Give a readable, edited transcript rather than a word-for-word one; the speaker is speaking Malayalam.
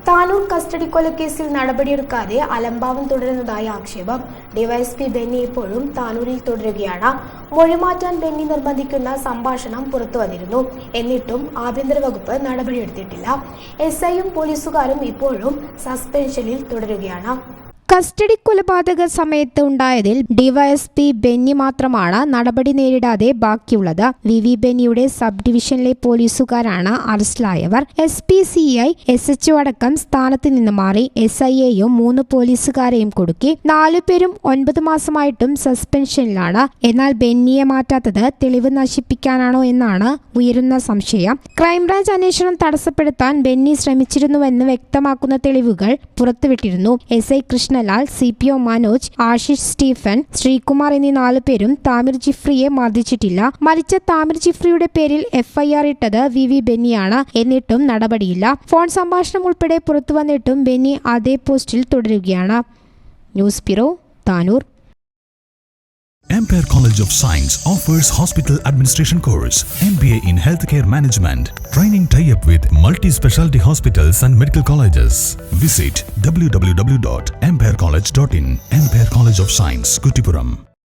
താനൂർ കസ്റ്റഡി കൊലക്കേസിൽ നടപടിയെടുക്കാതെ അലംഭാവം തുടരുന്നതായി ആക്ഷേപം. ഡിവൈഎസ്പി ബെന്നി ഇപ്പോഴും താനൂരിൽ തുടരുകയാണ്. മൊഴിമാറ്റാൻ ബെന്നി നിർബന്ധിക്കുന്ന സംഭാഷണം പുറത്തുവന്നിരുന്നു. എന്നിട്ടും ആഭ്യന്തര വകുപ്പ് നടപടിയെടുത്തിട്ടില്ല. എസ്ഐയും പോലീസുകാരും ഇപ്പോഴും സസ്പെൻഷനിൽ തുടരുകയാണ്. കസ്റ്റഡി കൊലപാതക സമയത്ത് ഉണ്ടായതിൽ ഡിവൈഎസ്പി ബെന്നി മാത്രമാണ് നടപടി നേരിടാതെ ബാക്കിയുള്ളത്. വി ബെന്നിയുടെ സബ് ഡിവിഷനിലെ പോലീസുകാരാണ് അറസ്റ്റിലായവർ. SP, CI, SHO അടക്കം സ്ഥാനത്ത് നിന്ന് മാറി. SIയെയും 3 പോലീസുകാരെയും കൊടുക്കി. 4 പേരും 9 മാസമായിട്ടും സസ്പെൻഷനിലാണ്. എന്നാൽ ബെന്നിയെ മാറ്റാത്തത് തെളിവ് നശിപ്പിക്കാനാണോ എന്നാണ് ഉയരുന്ന സംശയം. ക്രൈംബ്രാഞ്ച് അന്വേഷണം തടസ്സപ്പെടുത്താൻ ബെന്നി ശ്രമിച്ചിരുന്നുവെന്ന് വ്യക്തമാക്കുന്ന തെളിവുകൾ പുറത്തുവിട്ടിരുന്നു. SI Krishna CPO Manoj, Ashish Stephen, Sreekumar എന്നീ 4 പേരും താമിർ ജിഫ്രിയെ മർദ്ദിച്ചിട്ടില്ല. മരിച്ച താമിർ ജിഫ്രിയുടെ പേരിൽ FIR ഇട്ടത് വി ബെന്നിയാണ്. എന്നിട്ടും നടപടിയില്ല. ഫോൺ സംഭാഷണം ഉൾപ്പെടെ പുറത്തുവന്നിട്ടും ബെന്നി അതേ പോസ്റ്റിൽ തുടരുകയാണ്. News bureau, Tanur. Ampere College of Science offers hospital administration course, MBA in healthcare management, training tie-up with multi-specialty hospitals and medical colleges. Visit www.amperecollege.in. Ampere College of Science, Kuttipuram.